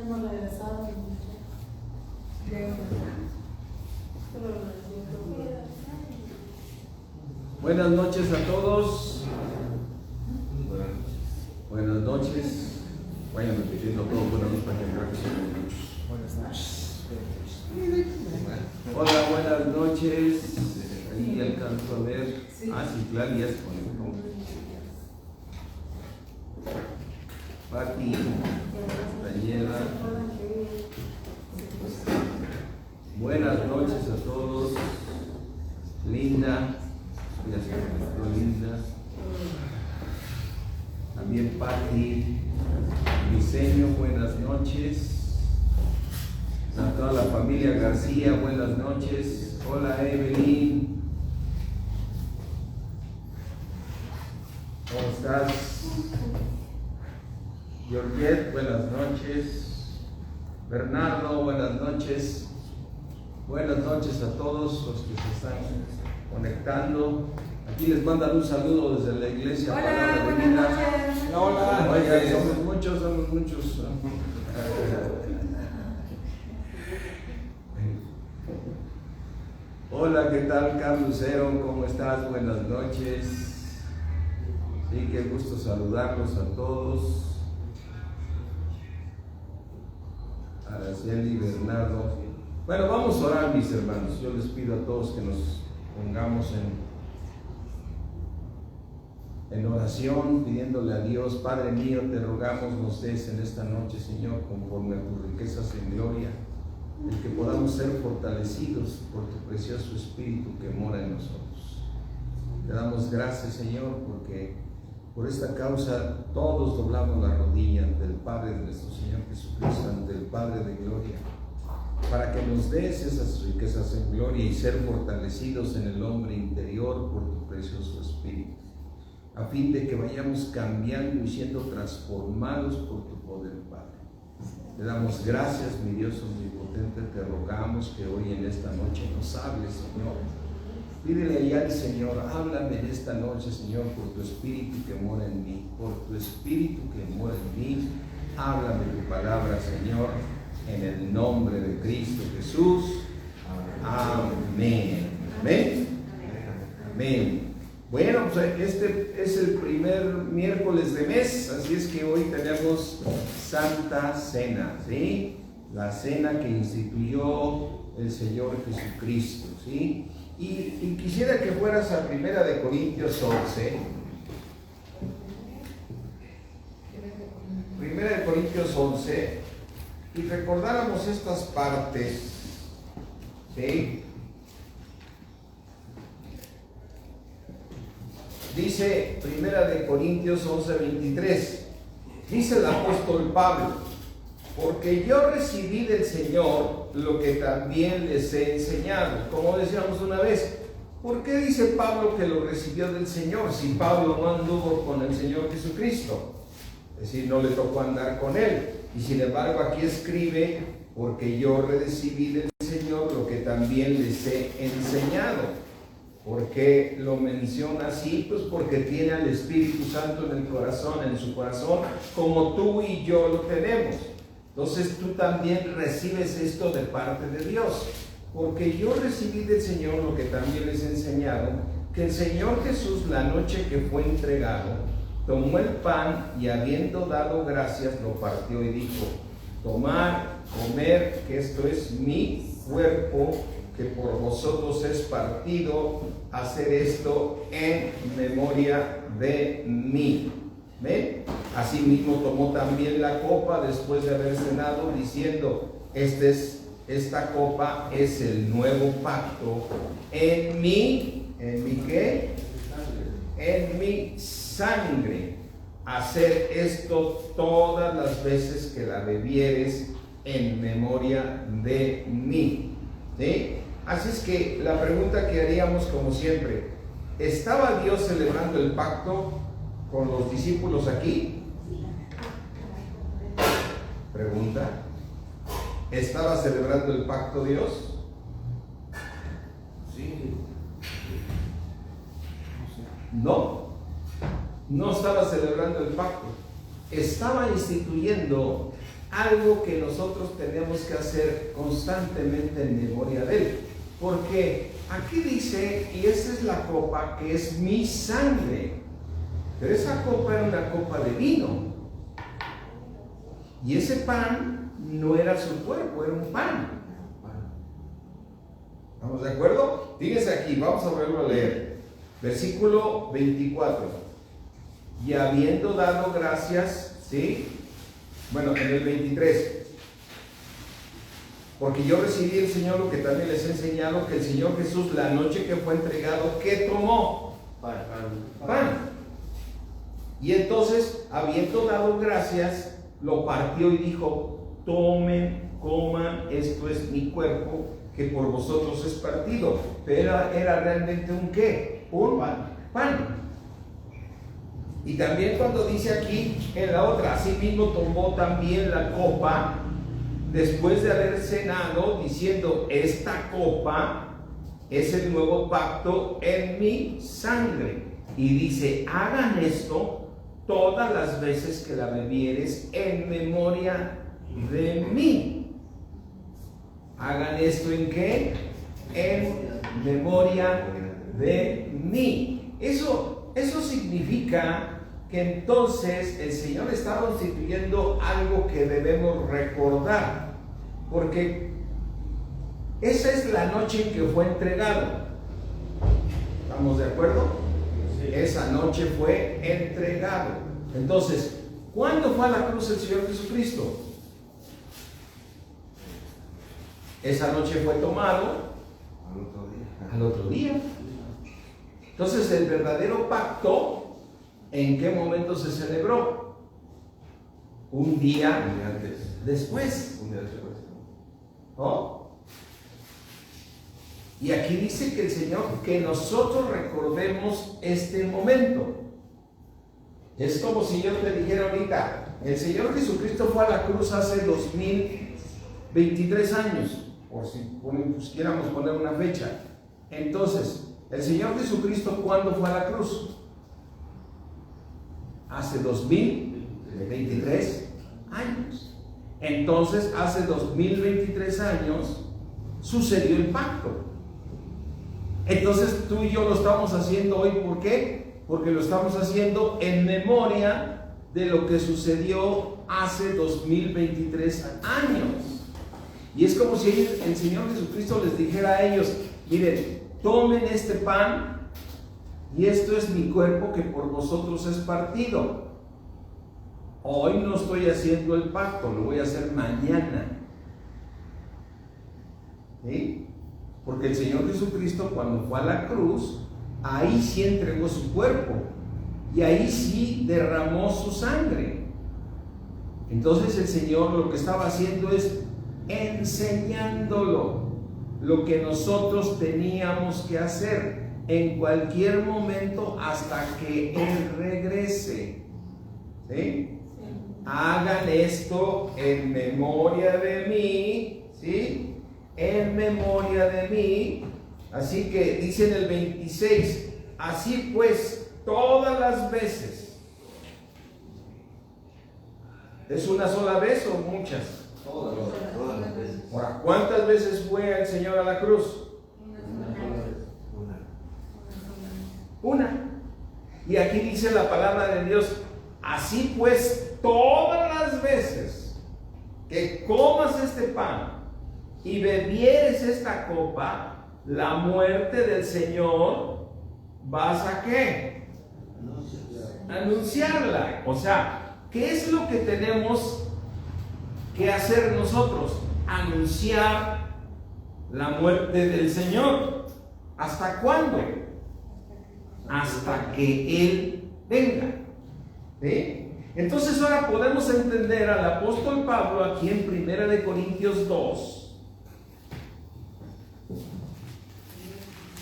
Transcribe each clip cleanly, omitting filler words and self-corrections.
Hemos regresado. Buenas noches a todos. Buenas noches. Vayan repitiendo todo. Buenas noches para que Buenas noches. Hola, buenas noches. Ahí alcanzo a ver. Ah, sí, claro, ya se conectó. Pati, Daniela. Buenas noches a todos. Linda. Ya se conectó Linda. También Pati. Diseño, buenas noches. A toda la familia García, buenas noches. Hola Evelyn. ¿Cómo estás? Georgette, buenas noches. Bernardo, buenas noches. Buenas noches a todos los que se están conectando. Aquí les mandan un saludo desde la iglesia. Hola, buenas noches. Hola. Oigan, somos muchos. Hola, ¿qué tal, Carlos Ero? ¿Cómo estás? Buenas noches. Sí, qué gusto saludarlos a todos. Araceli, Bernardo. Bueno, vamos a orar, mis hermanos. Yo les pido a todos que nos pongamos en oración, pidiéndole a Dios. Padre mío, te rogamos nos des en esta noche, Señor, conforme a tus riquezas en gloria, el que podamos ser fortalecidos por tu precioso Espíritu que mora en nosotros. Te damos gracias, Señor, porque por esta causa todos doblamos la rodilla ante el Padre de nuestro Señor Jesucristo, ante el Padre de gloria, para que nos des esas riquezas en gloria y ser fortalecidos en el hombre interior por tu precioso Espíritu, a fin de que vayamos cambiando y siendo transformados por tu poder, Padre. Te damos gracias, mi Dios omnipotente. Te rogamos que hoy en esta noche nos hables, Señor. Pídele allá al Señor, háblame en esta noche, Señor, por tu Espíritu que mora en mí, por tu Espíritu que mora en mí. Háblame tu palabra, Señor, en el nombre de Cristo Jesús. Amén. Amén. Amén. Bueno, pues este es el primer miércoles de mes, así es que hoy tenemos Santa Cena, ¿sí? La cena que instituyó el Señor Jesucristo, ¿sí? Y quisiera que fueras a 1 Corintios 11. 1 Corintios 11 y recordáramos estas partes, ¿sí? Dice 1 Corintios 11:23, dice el apóstol Pablo: porque yo recibí del Señor lo que también les he enseñado. Como decíamos una vez, ¿por qué dice Pablo que lo recibió del Señor si Pablo no anduvo con el Señor Jesucristo? Es decir, no le tocó andar con él. Y sin embargo aquí escribe: porque yo recibí del Señor lo que también les he enseñado. ¿Por qué lo menciona así? Pues porque tiene al Espíritu Santo en el corazón, en su corazón, como tú y yo lo tenemos. Entonces tú también recibes esto de parte de Dios. Porque yo recibí del Señor lo que también les he enseñado, que el Señor Jesús, la noche que fue entregado, tomó el pan y habiendo dado gracias, lo partió y dijo: tomad, comer, que esto es mi cuerpo, que por vosotros es partido, hacer esto en memoria de mí. ¿Ven? Asimismo tomó también la copa después de haber cenado, diciendo: esta copa es el nuevo pacto en mí. ¿En mi qué? En mi sangre. Hacer esto todas las veces que la bebieres en memoria de mí. ¿Sí? Así es que la pregunta que haríamos, como siempre: ¿estaba Dios celebrando el pacto con los discípulos aquí? Pregunta: ¿estaba celebrando el pacto Dios? Sí. No estaba celebrando el pacto. Estaba instituyendo algo que nosotros tenemos que hacer constantemente en memoria de Él. Porque aquí dice, y esa es la copa que es mi sangre, pero esa copa era una copa de vino. Y ese pan no era su cuerpo, era un pan. ¿Estamos de acuerdo? Fíjense aquí, vamos a volverlo a leer. Versículo 24. Y habiendo dado gracias, ¿sí? Bueno, en el 23. Porque yo recibí del Señor lo que también les he enseñado, que el Señor Jesús, la noche que fue entregado, ¿qué tomó? Pan. Y entonces, habiendo dado gracias, lo partió y dijo: tomen, coman, esto es mi cuerpo, que por vosotros es partido. Pero era realmente un ¿qué? Un pan. Y también cuando dice aquí en la otra, asimismo tomó también la copa después de haber cenado, diciendo: esta copa es el nuevo pacto en mi sangre. Y dice: hagan esto todas las veces que la bebieres en memoria de mí. Hagan esto ¿en qué? En memoria de mí. Eso significa que entonces el Señor está constituyendo algo que debemos recordar, porque esa es la noche en que fue entregado. ¿Estamos de acuerdo? Sí. Esa noche fue entregado. Entonces, ¿cuándo fue a la cruz el Señor Jesucristo? Esa noche fue tomado al otro día. Entonces, el verdadero pacto, ¿en qué momento se celebró? Un día después. ¿Oh? Y aquí dice que el Señor, que nosotros recordemos este momento. Es como si yo te dijera ahorita: el Señor Jesucristo fue a la cruz hace 2023 años, por si quisiéramos poner una fecha. Entonces, el Señor Jesucristo, ¿cuándo fue a la cruz? Hace 2023 años. Entonces, hace 2023 años sucedió el pacto. Entonces, tú y yo lo estamos haciendo hoy. ¿Por qué? Porque lo estamos haciendo en memoria de lo que sucedió hace 2023 años. Y es como si el Señor Jesucristo les dijera a ellos: miren, tomen este pan, y esto es mi cuerpo que por vosotros es partido. Hoy no estoy haciendo el pacto, lo voy a hacer mañana. ¿Sí? Porque el Señor Jesucristo, cuando fue a la cruz, ahí sí entregó su cuerpo, y ahí sí derramó su sangre. Entonces el Señor lo que estaba haciendo es enseñándolo lo que nosotros teníamos que hacer en cualquier momento hasta que Él regrese. ¿Sí? Hagan esto en memoria de mí, ¿sí? En memoria de mí. Así que dice en el 26: así pues, todas las veces. ¿Es una sola vez o muchas? Todas las veces. Ahora, ¿cuántas veces fue el Señor a la cruz? Una. Y aquí dice la palabra de Dios: así pues, todas las veces que comas este pan y bebieres esta copa, la muerte del Señor vas a ¿qué? Anunciarla. O sea, ¿qué es lo que tenemos que hacer nosotros? Anunciar la muerte del Señor. ¿Hasta cuándo? Hasta que Él venga. ¿Sí? Entonces ahora podemos entender al apóstol Pablo aquí en 1 Corintios 2.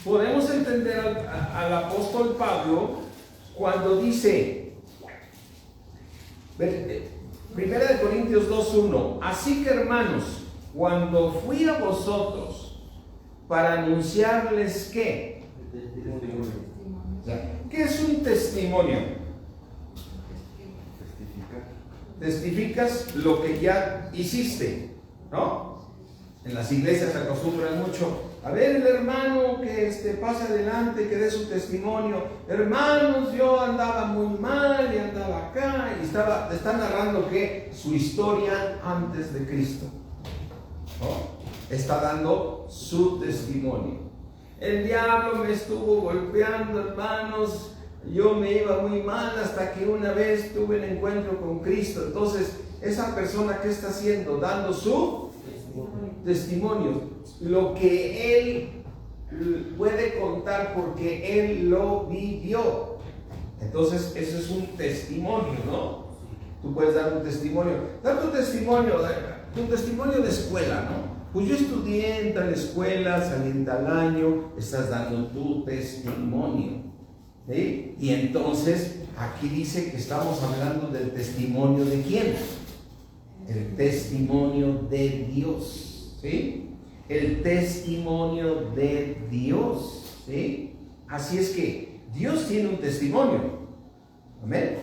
Podemos entender al apóstol Pablo cuando dice, 1 Corintios 2:1: así que, hermanos, cuando fui a vosotros para anunciarles ¿qué? ¿Qué es un testimonio? testificas lo que ya hiciste, ¿no? En las iglesias se acostumbran mucho. A ver, el hermano que pase adelante, que dé su testimonio. Hermanos, yo andaba muy mal y andaba acá. Y está narrando que su historia antes de Cristo, ¿no? Está dando su testimonio. El diablo me estuvo golpeando, hermanos. Yo me iba muy mal hasta que una vez tuve un encuentro con Cristo. Entonces, esa persona, ¿qué está haciendo? Dando su testimonio. Lo que él puede contar porque él lo vivió. Entonces, eso es un testimonio, ¿no? Tú puedes dar un testimonio. Dar tu testimonio de escuela, ¿no? Pues yo estudié en tal escuela, salí en tal año. Estás dando tu testimonio, ¿sí? Y entonces aquí dice que estamos hablando del testimonio de quién. El testimonio de Dios, ¿sí? El testimonio de Dios, ¿sí? Así es que Dios tiene un testimonio, amén.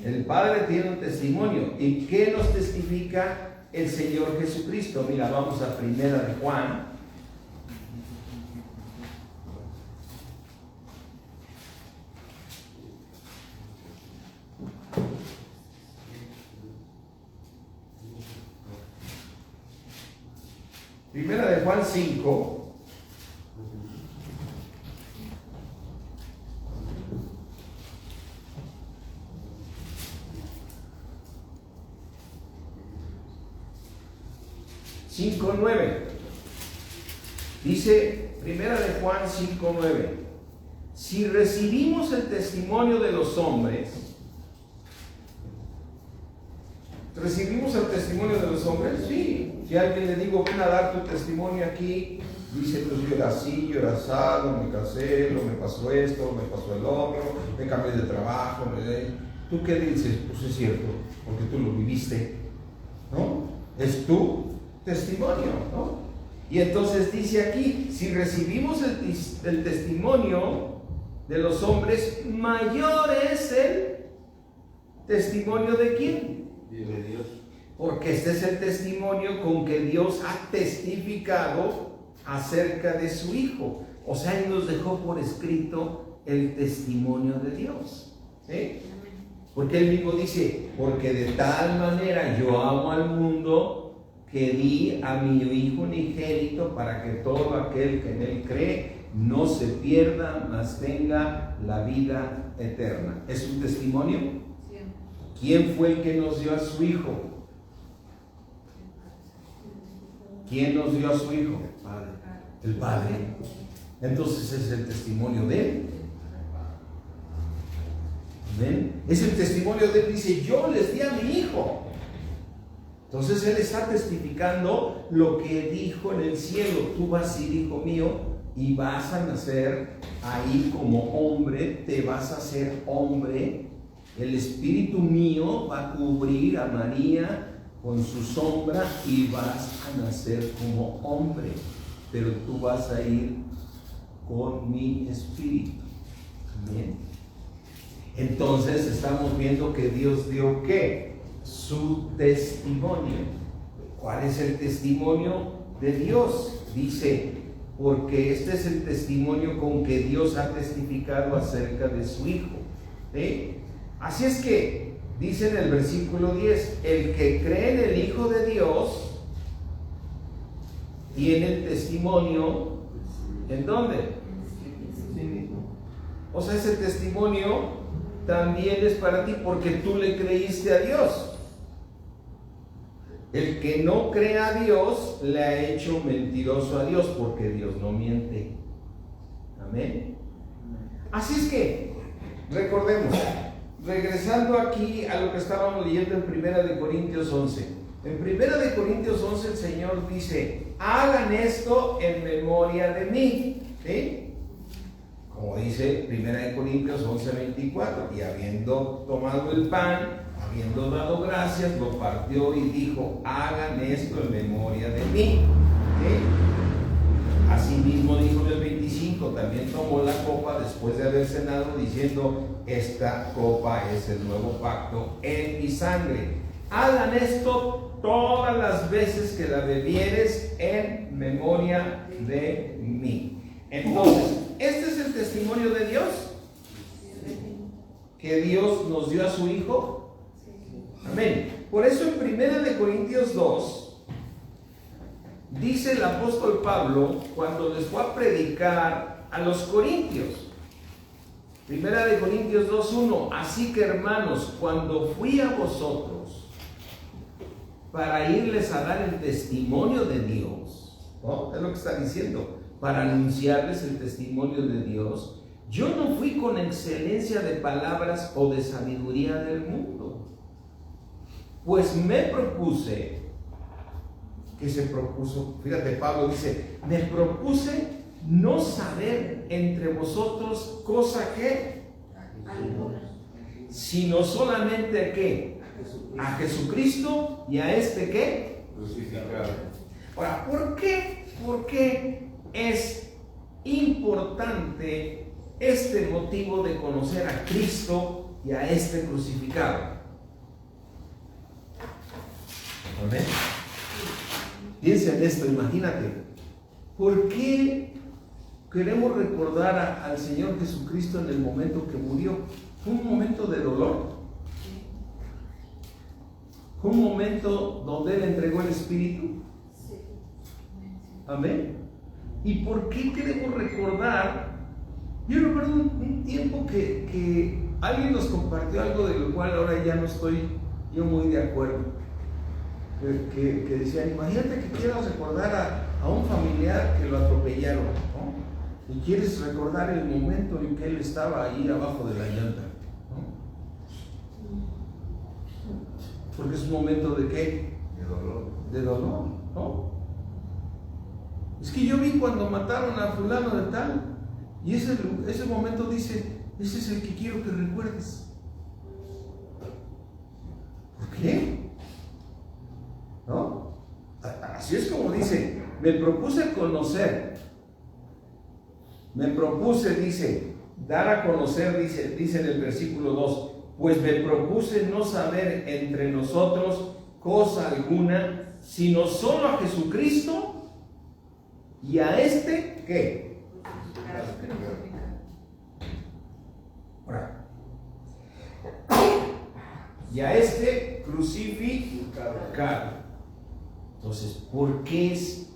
El Padre tiene un testimonio. ¿Y qué nos testifica el Señor Jesucristo? Mira, vamos a 1 de Juan. Primera de Juan 5. Cinco, 9. Dice Primera de Juan 5:9. Si recibimos el testimonio de los hombres, ¿recibimos el testimonio de los hombres? Sí. Si a alguien le digo, ven a dar tu testimonio aquí, dice, pues yo era así, yo era asado, me casé, me pasó esto, me pasó el otro, me cambié de trabajo. ¿Tú qué dices? Pues es cierto, porque tú lo viviste, ¿no? Es tu testimonio, ¿no? Y entonces dice aquí, si recibimos el testimonio de los hombres, mayor es el testimonio de quién. De Dios. Porque este es el testimonio con que Dios ha testificado acerca de su Hijo. O sea, Él nos dejó por escrito el testimonio de Dios, ¿sí? Porque Él mismo dice, porque de tal manera yo amo al mundo que di a mi Hijo unigénito para que todo aquel que en Él cree no se pierda, mas tenga la vida eterna. ¿Es un testimonio? Sí. ¿Quién fue el que nos dio a su Hijo? ¿Quién nos dio a su Hijo? Padre. El Padre. Entonces es el testimonio de Él. ¿Ven? Es el testimonio de Él. Dice, yo les di a mi Hijo. Entonces Él está testificando lo que dijo en el cielo. Tú vas a ir, hijo mío, y vas a nacer ahí como hombre. Te vas a hacer hombre. El Espíritu mío va a cubrir a María con su sombra y vas a nacer como hombre. Pero tú vas a ir con mi Espíritu. Amén. Entonces estamos viendo que Dios dio ¿qué? Su testimonio. ¿Cuál es el testimonio de Dios? Dice, porque este es el testimonio con que Dios ha testificado acerca de su Hijo, ¿sí? Así es que dice en el versículo 10, el que cree en el Hijo de Dios tiene el testimonio. ¿En dónde? O sea, ese testimonio también es para ti porque tú le creíste a Dios. El que no cree a Dios le ha hecho mentiroso a Dios, porque Dios no miente. Amén. Así es que recordemos, regresando aquí a lo que estábamos leyendo en 1 Corintios 11. En 1 Corintios 11 el Señor dice, hagan esto en memoria de mí, ¿sí? Como dice 1 Corintios 11:24, y habiendo tomado el pan, habiendo dado gracias, lo partió y dijo, hagan esto en memoria de mí, ¿sí? Asimismo dijo en el 25, también tomó la copa después de haber cenado, diciendo, esta copa es el nuevo pacto en mi sangre. hagan esto todas las veces que la bebieres en memoria de mí. Entonces, este es el testimonio de Dios, que Dios nos dio a su Hijo. Amén. Por eso en 1 Corintios 2 dice el apóstol Pablo, cuando les fue a predicar a los corintios, 1 Corintios 2:1, así que hermanos, cuando fui a vosotros para irles a dar el testimonio de Dios, ¿no? Es lo que está diciendo, para anunciarles el testimonio de Dios, yo no fui con excelencia de palabras o de sabiduría del mundo, pues me propuse, que se propuso, fíjate, Pablo dice, me propuse no saber entre vosotros cosa que, sino solamente que a Jesucristo y a este que Crucificado. Ahora, ¿por qué es importante este motivo de conocer a Cristo y a este crucificado? Amén. Piensa en esto, imagínate. ¿Por qué queremos recordar al Señor Jesucristo en el momento que murió? ¿Fue un momento de dolor? ¿Fue un momento donde Él entregó el Espíritu? Amén. ¿Y por qué queremos recordar? Yo recuerdo un tiempo que alguien nos compartió algo de lo cual ahora ya no estoy yo muy de acuerdo. Que decían, imagínate que quieras recordar a un familiar que lo atropellaron, ¿no? Y quieres recordar el momento en que él estaba ahí abajo de la llanta, ¿no? Porque es un momento de ¿qué? De dolor. De dolor, ¿no? Es que yo vi cuando mataron a fulano de tal, y ese momento dice, ese es el que quiero que recuerdes. ¿Por qué? ¿No? Así es como dice, me propuse conocer, me propuse, dice, dar a conocer, dice en el versículo 2, pues me propuse no saber entre nosotros cosa alguna, sino solo a Jesucristo y a este, ¿qué? Ahora, y a este crucificado. Entonces, ¿por qué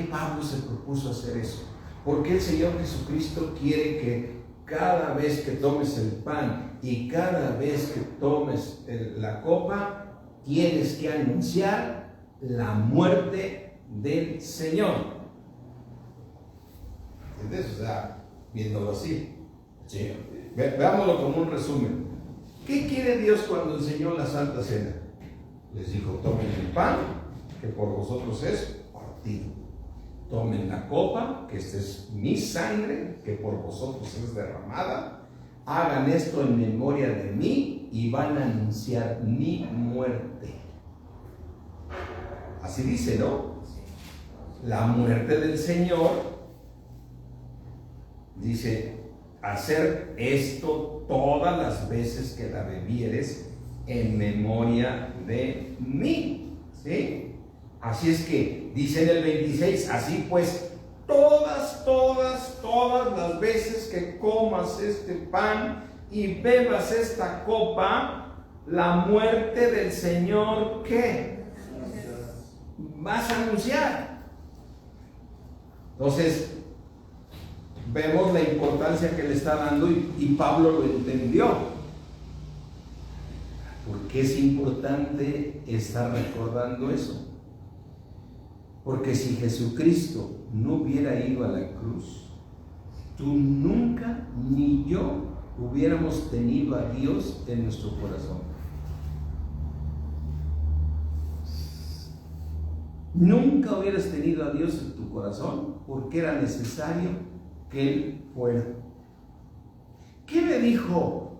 Pablo se propuso hacer eso? ¿Por qué el Señor Jesucristo quiere que cada vez que tomes el pan y cada vez que tomes la copa, tienes que anunciar la muerte del Señor? ¿Entiendes? O sea, viéndolo así. Sí. Veámoslo como un resumen. ¿Qué quiere Dios cuando enseñó la Santa Cena? Les dijo, tomen el pan, que por vosotros es partido. Tomen la copa, que esta es mi sangre, que por vosotros es derramada. Hagan esto en memoria de mí y van a anunciar mi muerte. Así dice, ¿no? La muerte del Señor. Dice, hacer esto todas las veces que la bebieres en memoria de mí. ¿Sí? Así es que dice en el 26, así pues, todas las veces que comas este pan y bebas esta copa, la muerte del Señor, ¿qué? Vas a anunciar. Entonces, vemos la importancia que le está dando y Pablo lo entendió. ¿Por qué es importante estar recordando eso? Porque si Jesucristo no hubiera ido a la cruz, tú nunca ni yo hubiéramos tenido a Dios en nuestro corazón. Nunca hubieras tenido a Dios en tu corazón porque era necesario que Él fuera. ¿Qué le dijo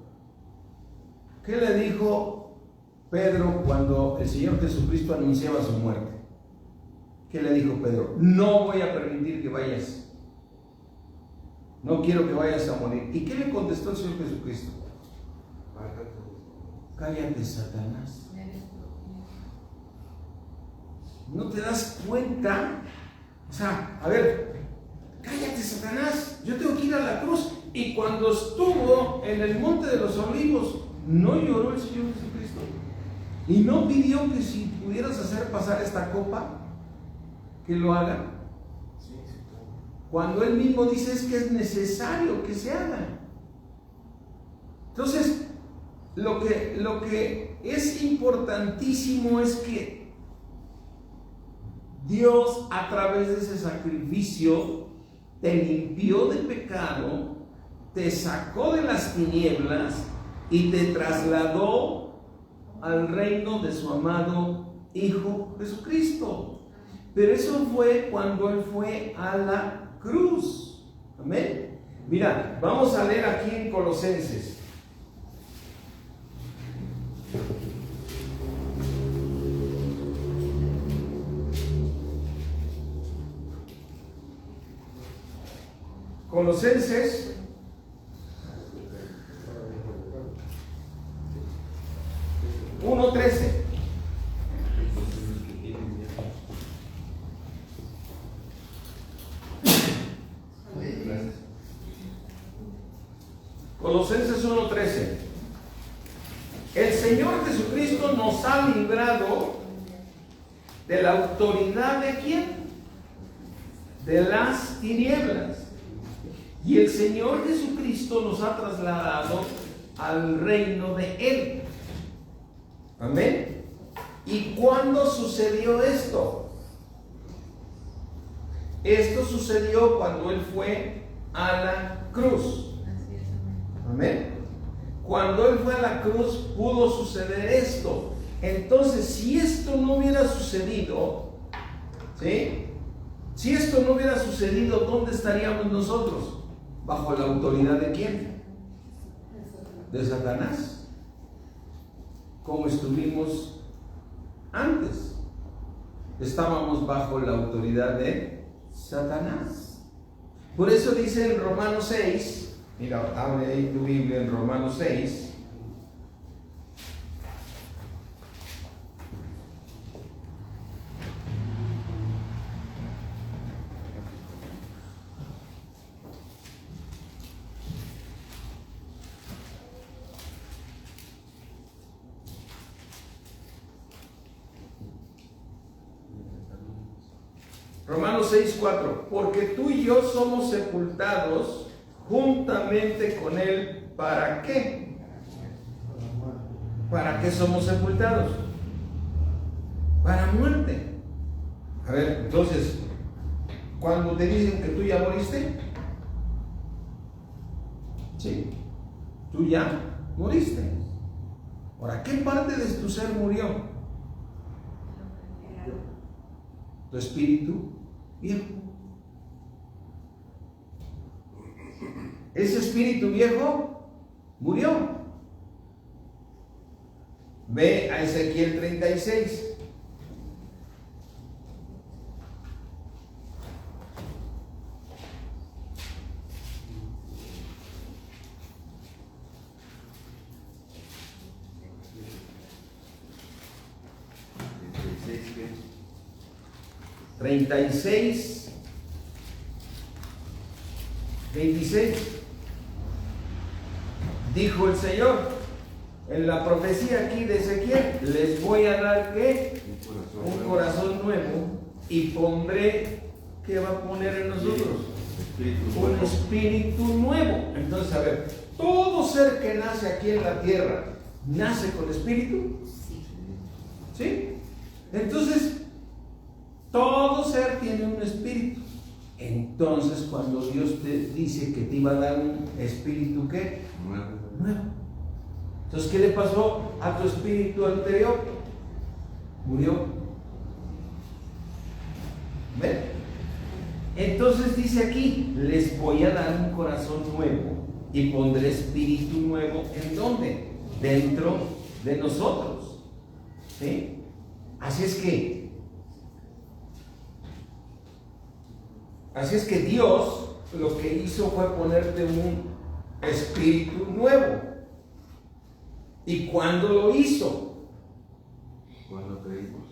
Pedro cuando el Señor Jesucristo anunciaba su muerte? ¿Qué le dijo Pedro? No voy a permitir que vayas. No quiero que vayas a morir. ¿Y qué le contestó el Señor Jesucristo? Cállate, Satanás. ¿No te das cuenta? O sea, a ver, cállate, Satanás, yo tengo que ir a la cruz. Y cuando estuvo en el Monte de los Olivos, ¿no lloró el Señor Jesucristo? ¿Y no pidió que si pudieras hacer pasar esta copa, que lo haga? Cuando Él mismo dice es que es necesario que se haga. Entonces, lo que es importantísimo es que Dios, a través de ese sacrificio, te limpió de pecado, te sacó de las tinieblas y te trasladó al reino de su amado Hijo Jesucristo. Pero eso fue cuando Él fue a la cruz. Amén. Mira, vamos a leer aquí en Colosenses. Colosenses 1:13. Colosenses 1:13. El Señor Jesucristo nos ha librado de la autoridad de ¿quién? De las tinieblas. Y el Señor Jesucristo nos ha trasladado al reino de Él. Amén. ¿Y cuándo sucedió esto? Esto sucedió cuando Él fue a la cruz. Amén. Cuando Él fue a la cruz pudo suceder esto. Entonces, si esto no hubiera sucedido, ¿sí? Si esto no hubiera sucedido, ¿dónde estaríamos nosotros? ¿Bajo la autoridad de quién? De Satanás. Como estuvimos antes. Estábamos bajo la autoridad de Satanás. Por eso dice en Romanos 6, mira, abre ahí tu Biblia en Romanos 6. Romanos 6:4, porque tú y yo somos sepultados juntamente con Él. ¿Para qué? ¿Para qué somos sepultados? Para muerte. A ver, entonces, cuando te dicen que tú ya moriste, sí, tú ya moriste. Ahora, ¿qué parte de tu ser murió? Tu espíritu viejo. Ese espíritu viejo murió. Ve a Ezequiel 36. ¿qué? 36, 26. Dijo el Señor en la profecía aquí de Ezequiel: les voy a dar ¿qué? Un corazón nuevo, y pondré, ¿qué va a poner en nosotros? Un espíritu nuevo. Entonces, a ver, todo ser que nace aquí en la tierra nace con espíritu. ¿Sí? Entonces, todo ser tiene un espíritu. Entonces, cuando Dios te dice que te iba a dar un espíritu, ¿qué? Nuevo. Entonces, ¿qué le pasó a tu espíritu anterior? Murió. ¿Ven? Entonces dice aquí: les voy a dar un corazón nuevo y pondré espíritu nuevo. ¿En dónde? Dentro de nosotros. ¿Sí? Así es que Dios lo que hizo fue ponerte un espíritu nuevo. ¿Y cuándo lo hizo? Cuando creímos.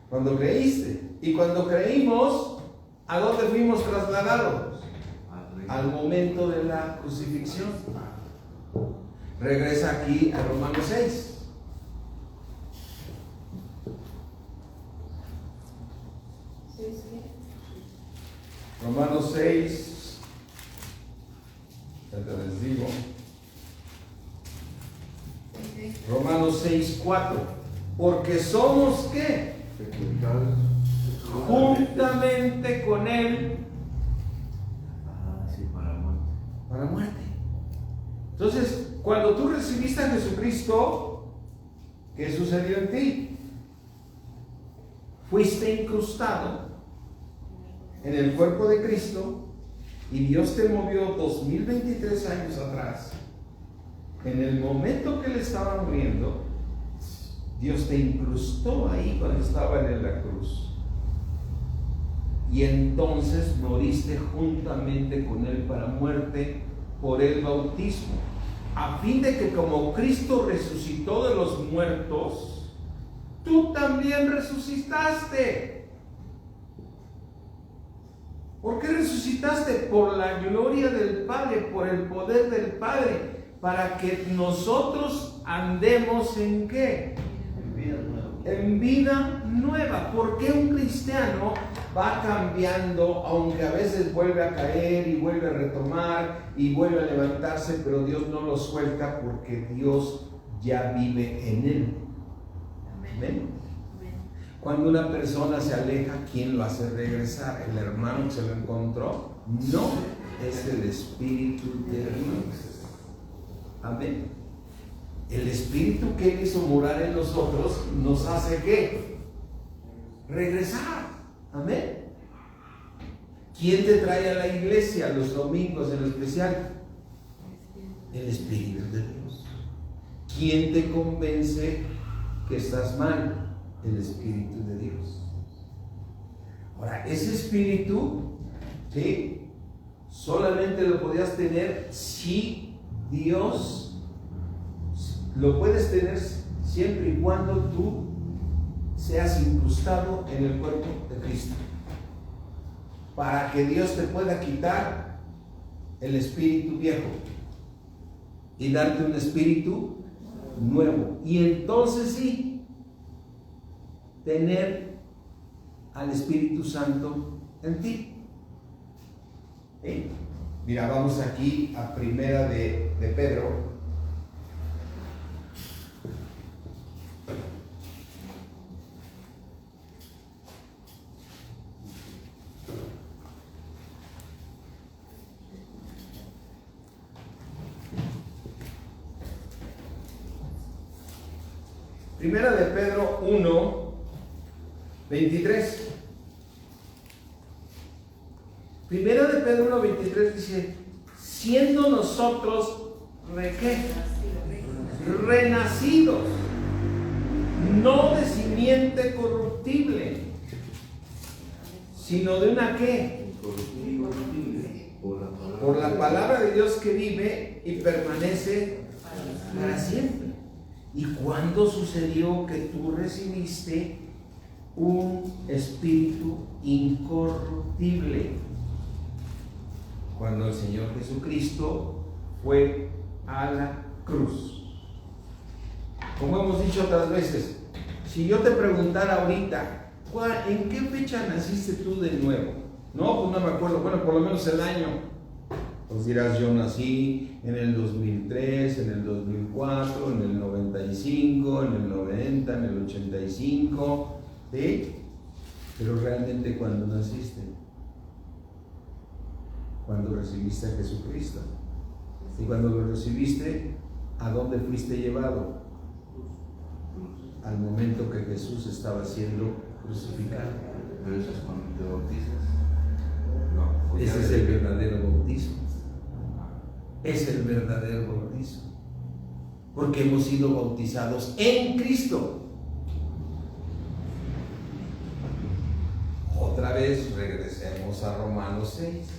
Cuando creíste. Y cuando creímos, ¿a dónde fuimos trasladados? Al momento de la crucifixión. Regresa aquí a Romanos 6. Romanos 6, ya te les digo. Romanos 6, 4. Porque somos ¿qué? Juntamente con Él para muerte. Entonces, cuando tú recibiste a Jesucristo, ¿qué sucedió en ti? Fuiste incrustado en el cuerpo de Cristo y Dios te movió 2023 años atrás. En el momento que Él estaba muriendo, Dios te incrustó ahí cuando estaba en la cruz. Y entonces moriste juntamente con Él para muerte por el bautismo, a fin de que como Cristo resucitó de los muertos, tú también resucitaste. ¿Por qué resucitaste? Por la gloria del Padre, por el poder del Padre, para que nosotros andemos ¿en qué? En vida nueva. ¿Por qué un cristiano va cambiando, aunque a veces vuelve a caer y vuelve a retomar y vuelve a levantarse, pero Dios no lo suelta porque Dios ya vive en él? Amén. Cuando una persona se aleja, ¿quién lo hace regresar? ¿El hermano que se lo encontró? No, es el Espíritu de Dios. Amén. El Espíritu que Él hizo morar en nosotros nos hace ¿qué? Regresar. Amén. ¿Quién te trae a la iglesia los domingos en especial? El Espíritu de Dios. ¿Quién te convence que estás mal? El Espíritu de Dios. Ahora, ese Espíritu, ¿sí? Solamente lo podías tener si Dios lo puedes tener siempre y cuando tú seas incrustado en el cuerpo de Cristo, para que Dios te pueda quitar el espíritu viejo y darte un espíritu nuevo, y entonces sí tener al Espíritu Santo en ti. ¿Sí? Mira, vamos aquí a primera de Pedro. Primera de Pedro 1, 23. Primera de Pedro 1, 23 dice: siendo nosotros renacidos, no de simiente corruptible, sino de una ¿qué? Por la palabra de Dios que vive y permanece para siempre. ¿Y cuándo sucedió que tú recibiste un espíritu incorruptible? Cuando el Señor Jesucristo fue a la cruz. Como hemos dicho otras veces, si yo te preguntara ahorita, ¿en qué fecha naciste tú de nuevo? No, pues no me acuerdo, bueno, por lo menos el año. Pues dirás, yo nací en el 2003, en el 2004, en el 95, en el 90, en el 85, ¿sí? Pero realmente, ¿cuándo naciste? Cuando recibiste a Jesucristo. Y cuando lo recibiste, ¿a dónde fuiste llevado? Al momento que Jesús estaba siendo crucificado. Pero eso es cuando te bautizas. No, ese es el verdadero bautismo. Es el verdadero bautismo. Porque hemos sido bautizados en Cristo. Otra vez regresemos a Romanos 6.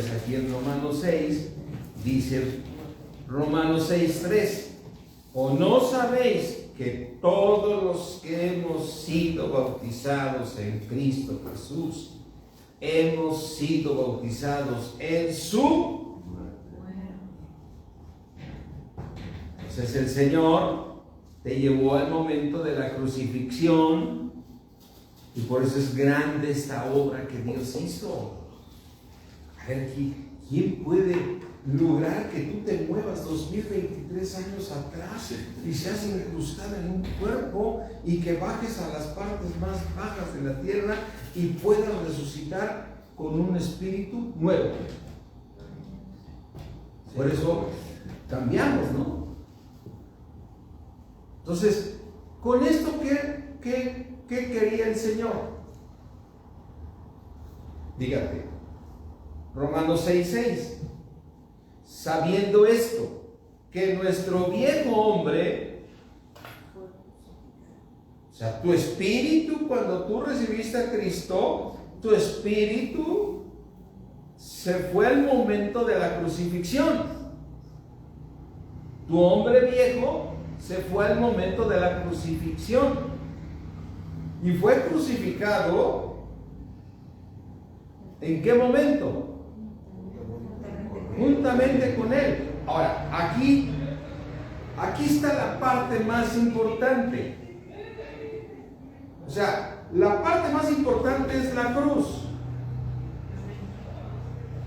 fíjate aquí en Romanos 6, dice Romanos 6:3, ¿o no sabéis que todos los que hemos sido bautizados en Cristo Jesús, hemos sido bautizados en su? Entonces el Señor te llevó al momento de la crucifixión, y por eso es grande esta obra que Dios hizo. A ver, ¿quién puede lograr que tú te muevas 2023 años atrás y seas incrustado en un cuerpo y que bajes a las partes más bajas de la tierra y puedas resucitar con un espíritu nuevo? Por eso cambiamos, ¿no? Entonces, con esto, ¿qué quería el Señor? Dígate, Romanos 6:6, sabiendo esto, que nuestro viejo hombre, o sea, tu espíritu, cuando tú recibiste a Cristo, tu espíritu se fue al momento de la crucifixión. Tu hombre viejo se fue al momento de la crucifixión y fue crucificado. ¿En qué momento? Juntamente con él. Ahora, aquí está la parte más importante. O sea, la parte más importante es la cruz.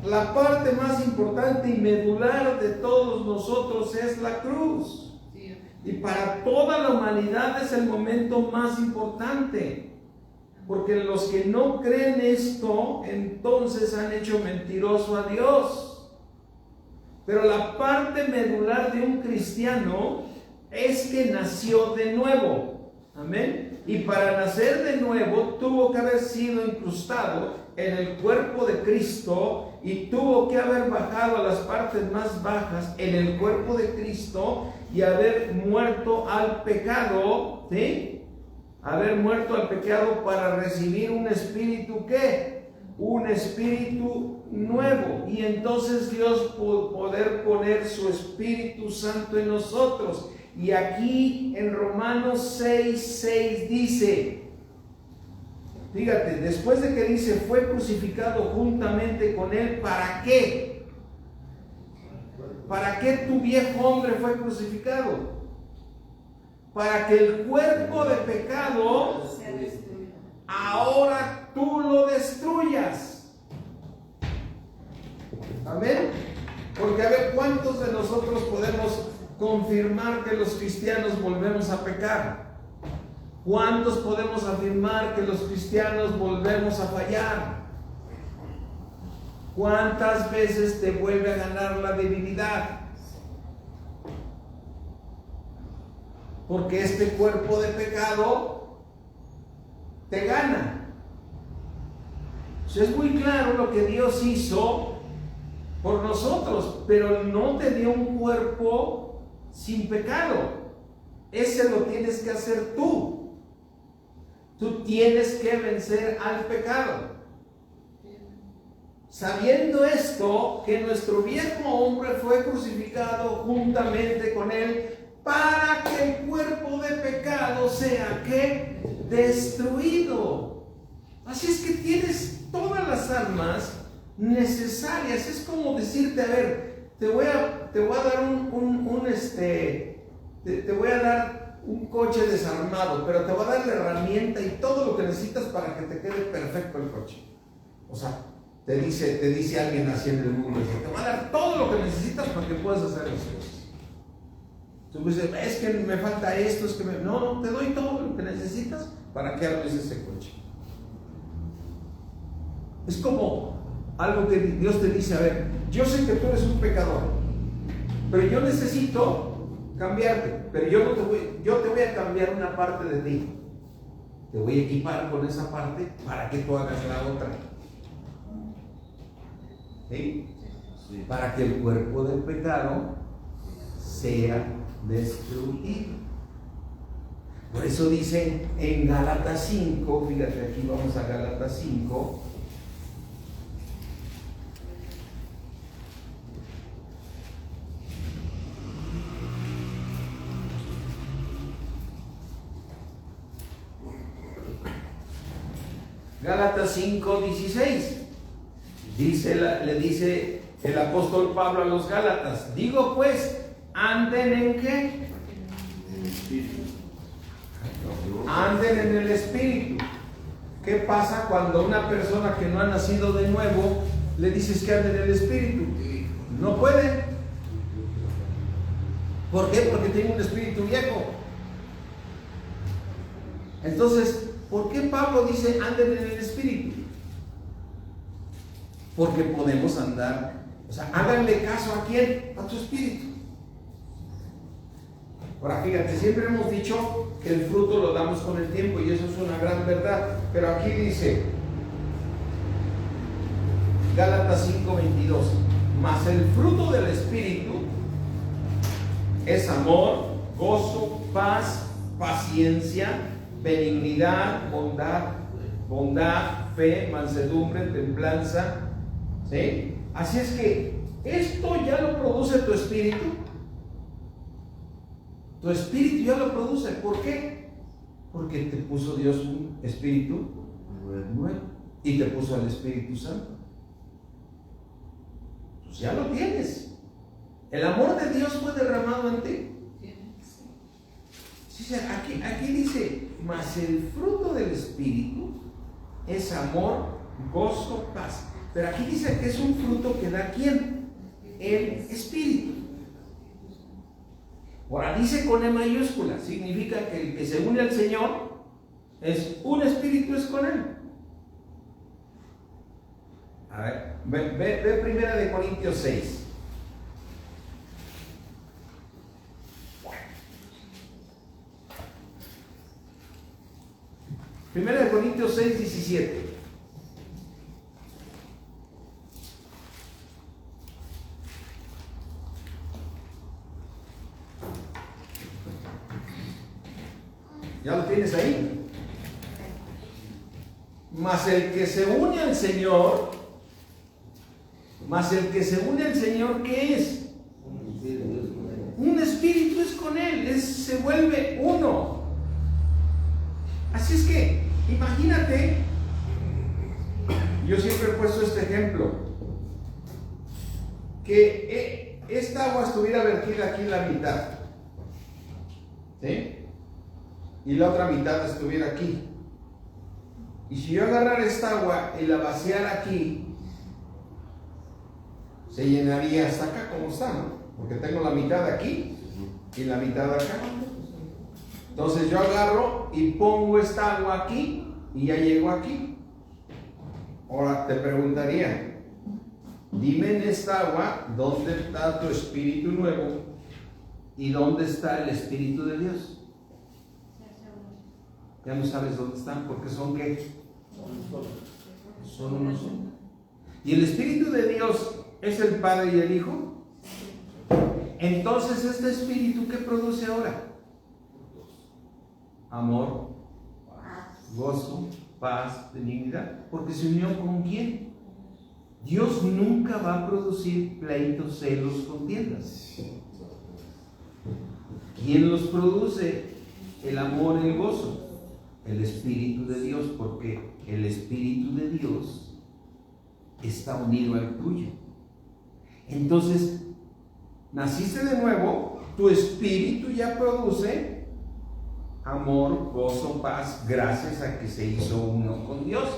La parte más importante y medular de todos nosotros es la cruz. Y para toda la humanidad es el momento más importante. Porque los que no creen esto, entonces han hecho mentiroso a Dios. Pero la parte medular de un cristiano es que nació de nuevo. Amén. Y para nacer de nuevo tuvo que haber sido incrustado en el cuerpo de Cristo y tuvo que haber bajado a las partes más bajas en el cuerpo de Cristo y haber muerto al pecado, ¿sí? Haber muerto al pecado para recibir un espíritu, ¿qué? Un espíritu nuevo. Y entonces Dios poder poner su Espíritu Santo en nosotros. Y aquí en Romanos 6:6 dice, fíjate, después de que dice, fue crucificado juntamente con él, ¿para qué? ¿Para qué tu viejo hombre fue crucificado? Para que el cuerpo de pecado ahora tú lo destruyas. Amén. Porque a ver, ¿cuántos de nosotros podemos confirmar que los cristianos volvemos a pecar? ¿Cuántos podemos afirmar que los cristianos volvemos a fallar? ¿Cuántas veces te vuelve a ganar la debilidad? Porque este cuerpo de pecado te gana. Es muy claro lo que Dios hizo por nosotros, pero no te dio un cuerpo sin pecado. Ese lo tienes que hacer tú. Tú tienes que vencer al pecado. Sabiendo esto, que nuestro viejo hombre fue crucificado juntamente con él, para que el cuerpo de pecado sea ¿qué? Destruido. Así es que tienes todas las armas necesarias. Es como decirte, a ver, te voy a dar te voy a dar un coche desarmado, pero te voy a dar la herramienta y todo lo que necesitas para que te quede perfecto el coche. O sea, te dice alguien así en el mundo, te voy a dar todo lo que necesitas para que puedas hacer las cosas. Tú dices, es que me falta esto, es que no, te doy todo lo que necesitas para que armes ese coche. Es como algo que Dios te dice, a ver, yo sé que tú eres un pecador, pero yo necesito cambiarte, pero yo te voy a cambiar una parte de ti. Te voy a equipar con esa parte para que tú hagas la otra. ¿Sí? Sí. Para que el cuerpo del pecado sea destruido. Por eso dice en Gálatas 5, fíjate, aquí vamos a Gálatas 5. Gálatas 5:16. Le dice el apóstol Pablo a los Gálatas: digo pues, anden en qué? El espíritu. Anden en el espíritu. ¿Qué pasa cuando una persona que no ha nacido de nuevo le dices que ande en el espíritu? No puede. ¿Por qué? Porque tiene un espíritu viejo. Entonces, ¿por qué Pablo dice anden en el espíritu? Porque podemos andar, o sea, háganle caso ¿a quién? A tu espíritu. Ahora fíjate, siempre hemos dicho que el fruto lo damos con el tiempo y eso es una gran verdad, pero aquí dice Gálatas 5:22, mas el fruto del espíritu es amor, gozo, paz, paciencia, benignidad, bondad, fe, mansedumbre, templanza. ¿Sí? Así es que esto ya lo produce tu espíritu. Tu espíritu ya lo produce. ¿Por qué? Porque te puso Dios un espíritu nuevo y te puso al Espíritu Santo. Pues ya lo tienes. El amor de Dios fue derramado en ti. Sí, aquí dice, mas el fruto del espíritu es amor, gozo, paz. Pero aquí dice que es un fruto que da ¿quién? El espíritu. Ahora dice con E mayúscula, significa que el que se une al Señor es un espíritu, es con Él. A ver, ve primera de Corintios 6. Primera de Corintios 6:17. ¿Ya lo tienes ahí? Mas el que se une al Señor, ¿qué es? Un espíritu es con Él, se vuelve uno. Así es que, imagínate, yo siempre he puesto este ejemplo, que esta agua estuviera vertida aquí en la mitad, ¿sí? Y la otra mitad estuviera aquí. Y si yo agarrara esta agua y la vaciara aquí, se llenaría hasta acá como está, ¿no? Porque tengo la mitad aquí y la mitad acá. Entonces yo agarro y pongo esta agua aquí y ya llego aquí. Ahora te preguntaría, dime en esta agua dónde está tu espíritu nuevo y dónde está el Espíritu de Dios. Ya no sabes dónde están, porque son ¿qué? Son uno solo. ¿Y el Espíritu de Dios es el Padre y el Hijo? Entonces, ¿este Espíritu qué produce ahora? Amor, gozo, paz, benignidad. Porque se unió ¿con quién? Dios nunca va a producir pleitos, celos, contiendas. ¿Quién los produce? El amor y el gozo. El Espíritu de Dios, porque el Espíritu de Dios está unido al tuyo. Entonces, naciste de nuevo, tu espíritu ya produce amor, gozo, paz, gracias a que se hizo uno con Dios,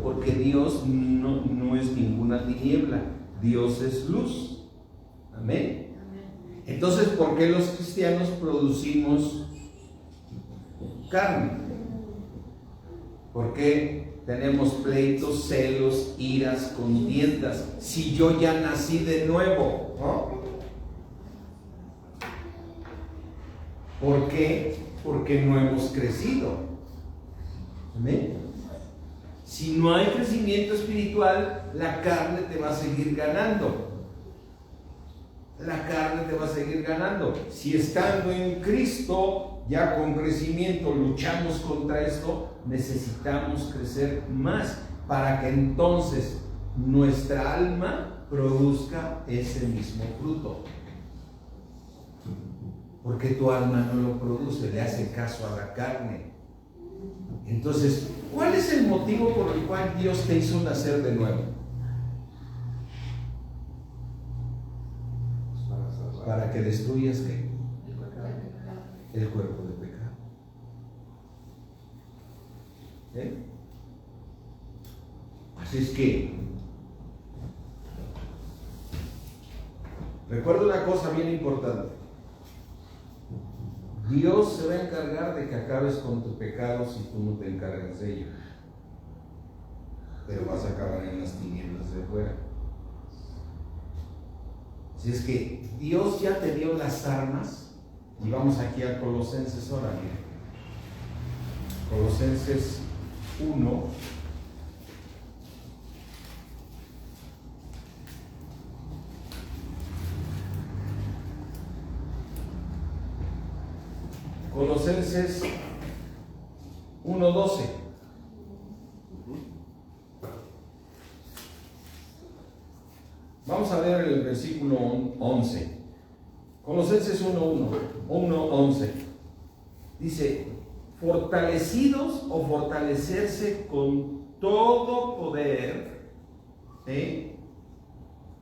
porque Dios no es ninguna tiniebla, Dios es luz. Amén. Entonces, ¿por qué los cristianos producimos carne? ¿Por qué tenemos pleitos, celos, iras, contiendas? Si yo ya nací de nuevo, ¿no? ¿Por qué? Porque no hemos crecido. ¿Amén? Si no hay crecimiento espiritual, la carne te va a seguir ganando. La carne te va a seguir ganando. Si estando en Cristo, ya con crecimiento, luchamos contra esto, necesitamos crecer más para que entonces nuestra alma produzca ese mismo fruto. Porque tu alma no lo produce, le hace caso a la carne. Entonces, ¿cuál es el motivo por el cual Dios te hizo nacer de nuevo? Para que destruyas ¿qué? El cuerpo de pecado. ¿Eh? Así es que recuerda una cosa bien importante. Dios se va a encargar de que acabes con tu pecado si tú no te encargas de ello. Pero vas a acabar en las tinieblas de fuera. Así es que Dios ya te dio las armas. Y vamos aquí a Colosenses ahora, miren. Colosenses 1. Colosenses 1:12. Vamos a ver el versículo 11. Colosenses 1:11. Dice, fortalecidos o fortalecerse con todo poder, ¿sí?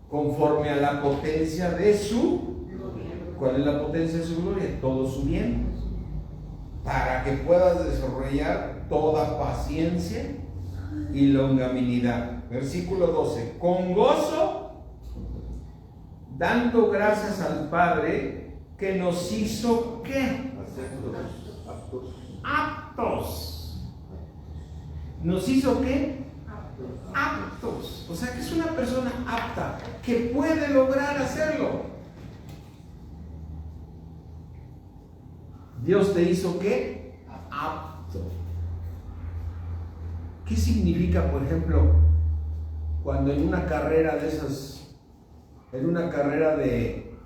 Conforme a la potencia de su gloria. ¿Cuál es la potencia de su gloria? Todo su bien. Para que puedas desarrollar toda paciencia y longanimidad. Versículo 12. Con gozo, dando gracias al Padre que nos hizo ¿qué? Aptos. ¿Nos hizo qué? Aptos. O sea que es una persona apta que puede lograr hacerlo. Dios te hizo ¿qué? Apto. ¿Qué significa, por ejemplo, cuando en una carrera de esas, en una carrera de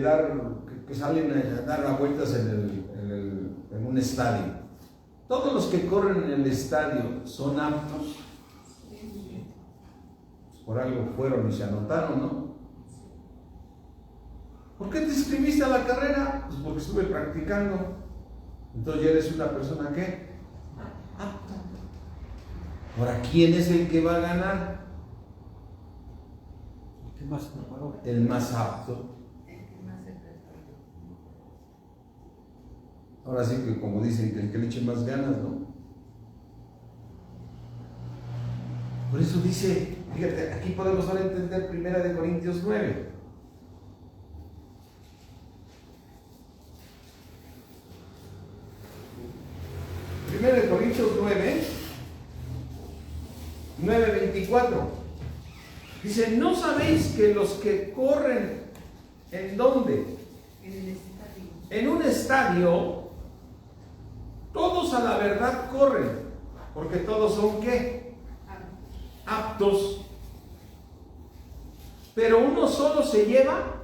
dar, que salen a dar vueltas en un estadio? Todos los que corren en el estadio son aptos. Por algo fueron y se anotaron, ¿no? ¿Por qué te inscribiste a la carrera? Pues porque estuve practicando. Entonces ya eres una persona ¿qué? Apta. Ahora, ¿quién es el que va a ganar? El más apto. Ahora sí que como dicen, que el que le eche más ganas, ¿no? Por eso dice, fíjate, aquí podemos ahora entender 1 Corintios 9. 1 Corintios 9:24. Dice, ¿no sabéis que los que corren en dónde? En el estadio. En un estadio, todos a la verdad corren, porque todos son ¿qué? Aptos. Pero uno solo se lleva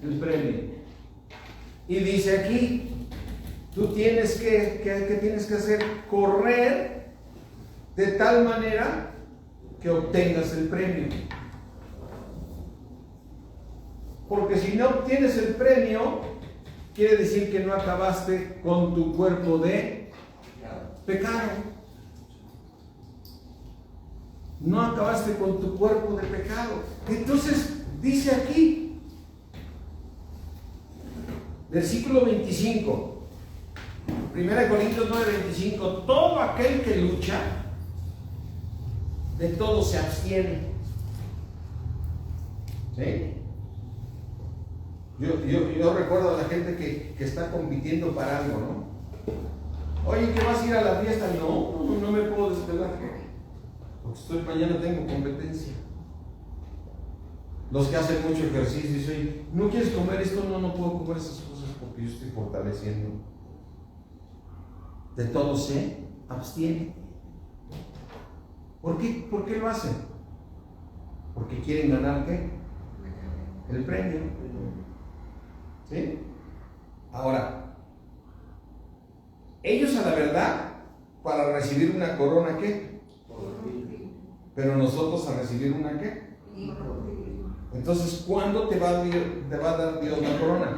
el premio. Y dice aquí, tú tienes ¿qué tienes que hacer? Correr de tal manera que obtengas el premio. Porque si no obtienes el premio, quiere decir que no acabaste con tu cuerpo de pecado. No acabaste con tu cuerpo de pecado. Entonces, dice aquí, versículo 25, 1 Corintios 9:25, todo aquel que lucha, de todo se abstiene. ¿Sí? Yo recuerdo a la gente que está compitiendo para algo, ¿no? Oye, ¿que vas a ir a la fiesta? No me puedo desvelar, porque mañana tengo competencia. Los que hacen mucho ejercicio dicen, ¿no quieres comer esto? No puedo comer esas cosas porque yo estoy fortaleciendo. De todo se abstiene. ¿Por qué lo hacen? Porque quieren ganar ¿qué? El premio. ¿Sí? Ahora, ellos a la verdad, para recibir una corona ¿qué? Pero nosotros a recibir una ¿qué? Entonces, ¿cuándo te va a dar Dios la corona?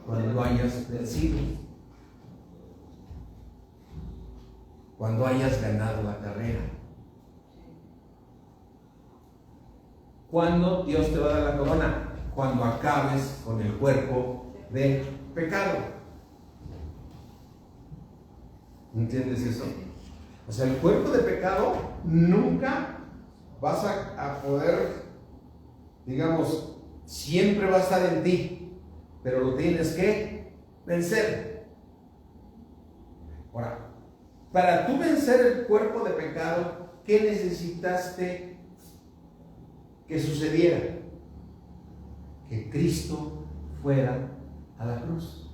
Cuando hayas vencido. Cuando hayas ganado la carrera. ¿Cuándo Dios te va a dar la corona? Cuando acabes con el cuerpo de pecado. ¿Entiendes eso? O sea, el cuerpo de pecado nunca vas a poder, digamos, siempre va a estar en ti, pero lo tienes que vencer. Ahora, para tú vencer el cuerpo de pecado, ¿qué necesitaste que sucediera? Que Cristo fuera a la cruz,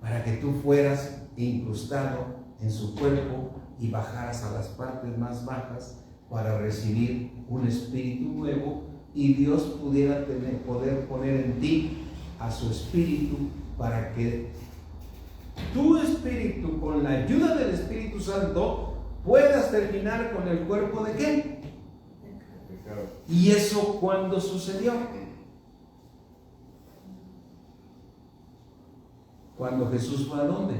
para que tú fueras incrustado en su cuerpo y bajaras a las partes más bajas para recibir un espíritu nuevo, y Dios pudiera poder poner en ti a su espíritu para que tu espíritu, con la ayuda del Espíritu Santo, puedas terminar con el cuerpo de ¿qué? ¿Y eso cuándo sucedió? Cuando Jesús fue ¿a dónde?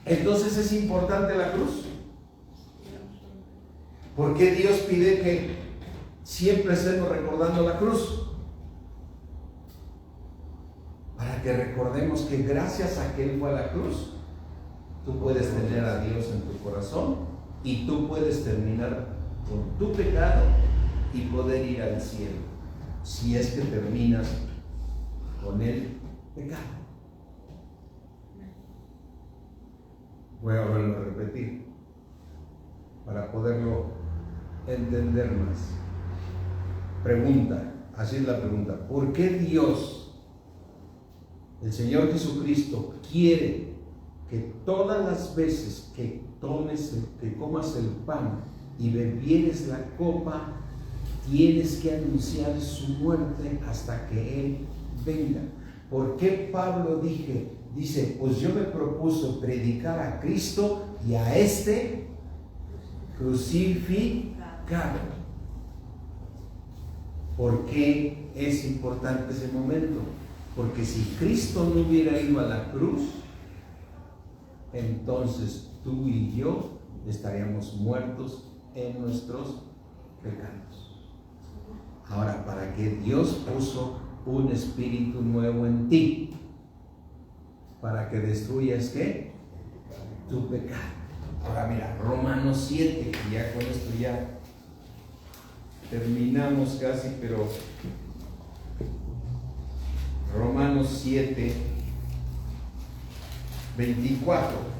Entonces es importante la cruz. ¿Por qué Dios pide que siempre estemos recordando la cruz? Para que recordemos que gracias a que Él fue a la cruz, tú puedes tener a Dios en tu corazón y tú puedes terminar con tu pecado y poder ir al cielo, si es que terminas con el pecado. Voy a volverlo a repetir para poderlo entender más. Pregunta, así es la pregunta: ¿por qué Dios, el Señor Jesucristo, quiere que todas las veces que comas el pan y bebieres la copa, tienes que anunciar su muerte hasta que Él venga? ¿Por qué Pablo dice, pues yo me propuso predicar a Cristo y a este crucificado? ¿Por qué es importante ese momento? Porque si Cristo no hubiera ido a la cruz, entonces tú y yo estaríamos muertos en nuestros pecados. Ahora, ¿para qué Dios puso un espíritu nuevo en ti? Para que destruyas ¿qué? Tu pecado. Ahora mira, Romanos 7, y ya con esto ya terminamos casi, pero Romanos 7, 24.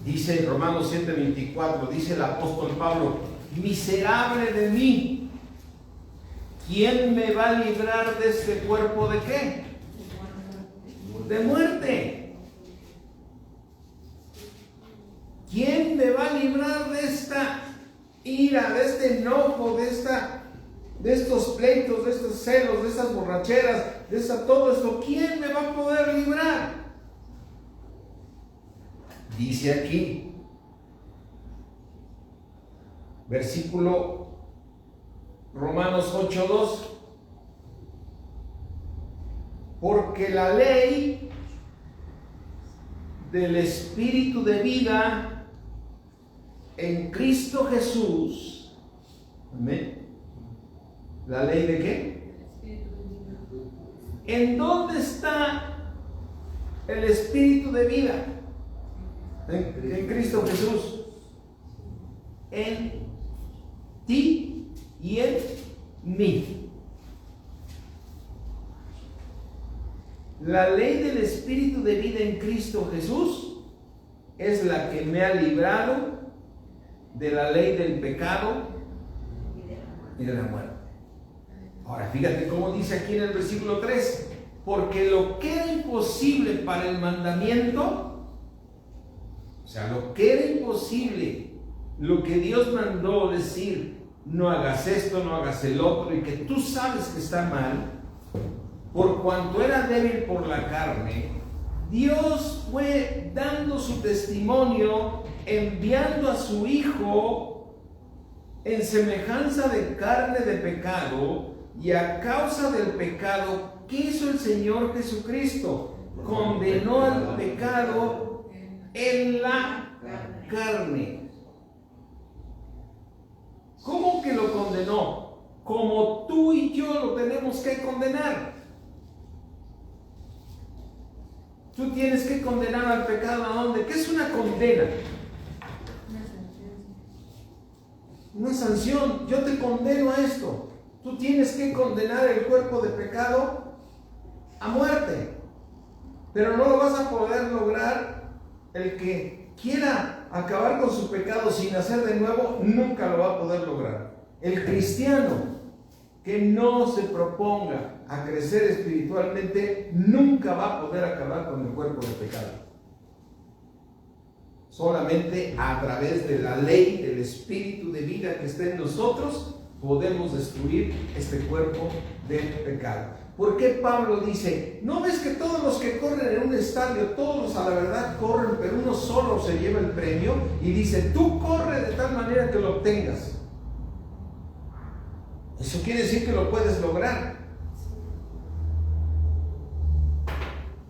Dice Romanos 7, 24, dice el apóstol Pablo: miserable de mí, ¿quién me va a librar de este cuerpo de qué? De muerte. ¿Quién me va a librar de esta ira, de este enojo, de estos pleitos, de estos celos, de estas borracheras, de todo esto? ¿Quién me va a poder librar? Dice aquí, versículo Romanos 8:2, porque la ley del Espíritu de vida en Cristo Jesús, amén. ¿La ley de qué? ¿En dónde está el Espíritu de vida? En Cristo Jesús. En ti y en mí. La ley del Espíritu de vida en Cristo Jesús es la que me ha librado de la ley del pecado y de la muerte. Ahora fíjate cómo dice aquí en el versículo 3: porque lo que era imposible para el mandamiento, o sea, lo que era imposible, lo que Dios mandó decir, no hagas esto, no hagas el otro, y que tú sabes que está mal, por cuanto era débil por la carne, Dios fue dando su testimonio, enviando a su Hijo en semejanza de carne de pecado, y a causa del pecado, ¿qué hizo el Señor Jesucristo? Condenó al pecado en la carne. ¿Cómo que lo condenó? Como tú y yo lo tenemos que condenar. Tú tienes que condenar al pecado. ¿A dónde? ¿Qué es una condena? Una sanción. Yo te condeno a esto. Tú tienes que condenar el cuerpo de pecado a muerte. Pero no lo vas a poder lograr. El que quiera acabar con su pecado sin nacer de nuevo, nunca lo va a poder lograr. El cristiano que no se proponga a crecer espiritualmente, nunca va a poder acabar con el cuerpo de pecado. Solamente a través de la ley del espíritu de vida que está en nosotros, podemos destruir este cuerpo de pecado. ¿Por qué Pablo dice, no ves que todos los que corren en un estadio, todos a la verdad corren, pero uno solo se lleva el premio? Y dice, tú corre de tal manera que lo obtengas. Eso quiere decir que lo puedes lograr.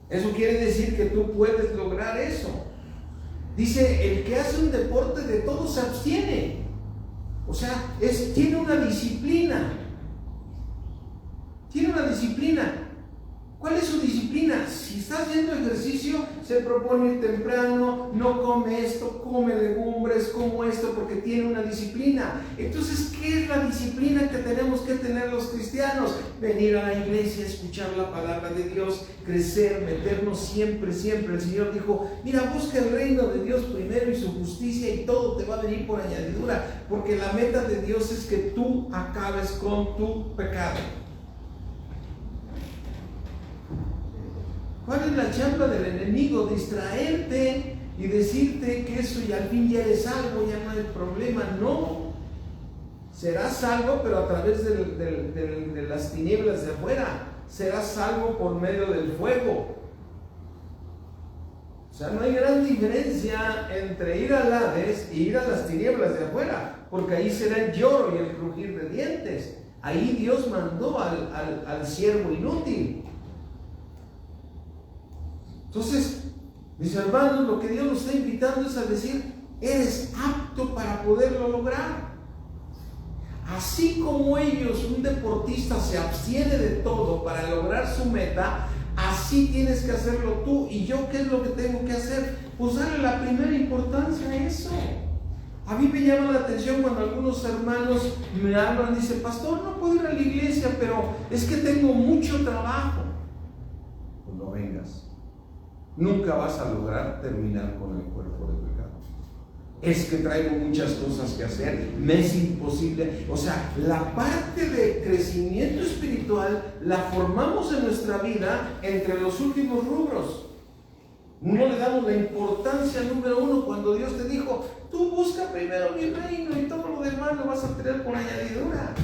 Eso quiere decir que tú puedes lograr eso. Dice, el que hace un deporte de todo se abstiene. O sea, tiene una disciplina. Tiene una disciplina. ¿Cuál es su disciplina? Si está haciendo ejercicio, se propone ir temprano, no come esto, come legumbres, como esto, porque tiene una disciplina. Entonces, ¿qué es la disciplina que tenemos que tener los cristianos? Venir a la iglesia, escuchar la palabra de Dios, crecer, meternos siempre, siempre. El Señor dijo, mira, busca el reino de Dios primero y su justicia y todo te va a venir por añadidura, porque la meta de Dios es que tú acabes con tu pecado. ¿Cuál es la chamba del enemigo? Distraerte y decirte que eso y al fin ya eres salvo, ya no hay problema. No, serás salvo, pero a través de las tinieblas de afuera. Serás salvo por medio del fuego. O sea, no hay gran diferencia entre ir al Hades y ir a las tinieblas de afuera, porque ahí será el lloro y el crujir de dientes. Ahí Dios mandó al siervo inútil. Entonces, mis hermanos, lo que Dios nos está invitando es a decir, eres apto para poderlo lograr. Así como ellos, un deportista se abstiene de todo para lograr su meta, así tienes que hacerlo tú. ¿Y yo qué es lo que tengo que hacer? Pues darle la primera importancia a eso. A mí me llama la atención cuando algunos hermanos me hablan y dicen, pastor, no puedo ir a la iglesia, pero es que tengo mucho trabajo. Pues no vengas. Nunca vas a lograr terminar con el cuerpo de pecado. Es que traigo muchas cosas que hacer, me es imposible. O sea, la parte de crecimiento espiritual la formamos en nuestra vida entre los últimos rubros. No le damos la importancia número uno cuando Dios te dijo, tú busca primero mi reino y todo lo demás lo vas a tener por añadidura.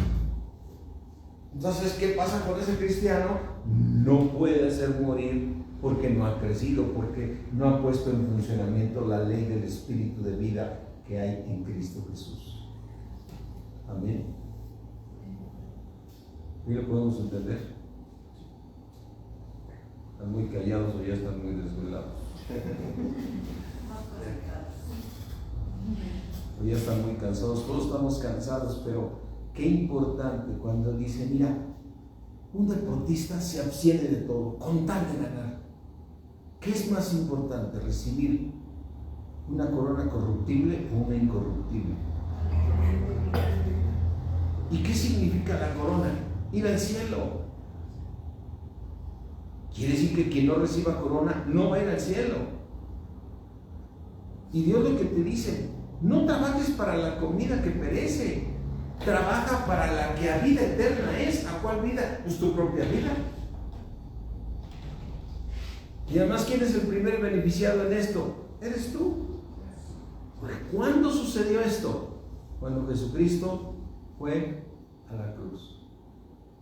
Entonces, ¿qué pasa con ese cristiano? No puede hacer morir porque no ha crecido, porque no ha puesto en funcionamiento la ley del espíritu de vida que hay en Cristo Jesús. Amén. ¿Y lo podemos entender? ¿Están muy callados o ya están muy desvelados? O ya están muy cansados. Todos estamos cansados, pero qué importante cuando dice, mira, un deportista se abstiene de todo con tal de ganar. ¿Qué es más importante, recibir una corona corruptible o una incorruptible? ¿Y qué significa la corona? Ir al cielo. Quiere decir que quien no reciba corona no va a ir al cielo. Y Dios lo que te dice, no trabajes para la comida que perece, trabaja para la que a vida eterna es. ¿A cuál vida? Pues tu propia vida. Y además, ¿quién es el primer beneficiado en esto? Eres tú. ¿Cuándo sucedió esto? Cuando Jesucristo fue a la cruz.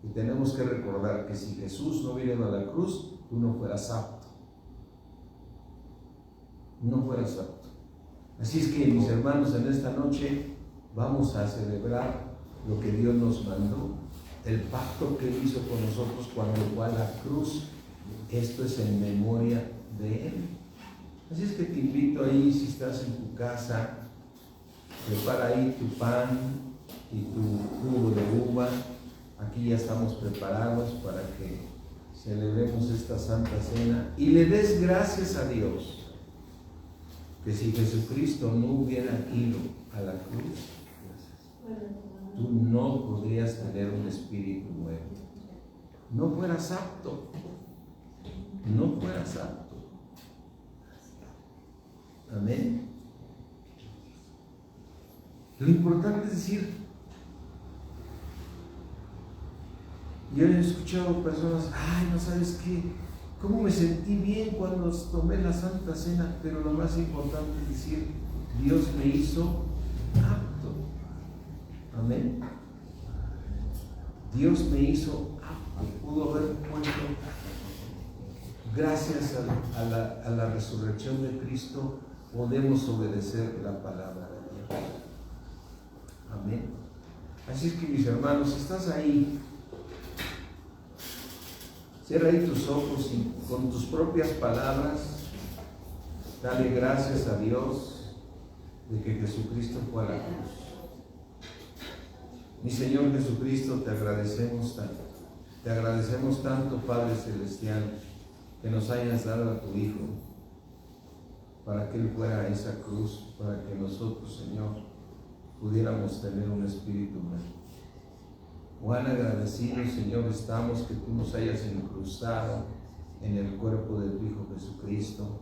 Y tenemos que recordar que si Jesús no hubiera ido a la cruz, tú no fueras apto. No fueras apto. Así es que, mis hermanos, en esta noche vamos a celebrar lo que Dios nos mandó, el pacto que Él hizo con nosotros cuando fue a la cruz. Esto es en memoria de Él. Así es que te invito ahí, si estás en tu casa, prepara ahí tu pan y tu jugo de uva. Aquí ya estamos preparados para que celebremos esta Santa Cena y le des gracias a Dios que si Jesucristo no hubiera ido a la cruz, tú no podrías tener un espíritu nuevo. No fueras apto. No fueras apto. Amén. Lo importante es decir, yo he escuchado personas, ay, no sabes qué, cómo me sentí bien cuando tomé la Santa Cena, pero lo más importante es decir, Dios me hizo apto. Amén. Dios me hizo apto. Pudo haber puesto, gracias a la resurrección de Cristo, podemos obedecer la palabra de Dios. Amén. Así es que, mis hermanos, si estás ahí, cierra ahí tus ojos y con tus propias palabras, dale gracias a Dios de que Jesucristo fue a la cruz. Mi Señor Jesucristo, te agradecemos tanto, Padre Celestial, que nos hayas dado a tu Hijo, para que Él fuera a esa cruz, para que nosotros, Señor, pudiéramos tener un espíritu nuevo. Cuán agradecidos, Señor, estamos que tú nos hayas incrustado en el cuerpo de tu Hijo Jesucristo,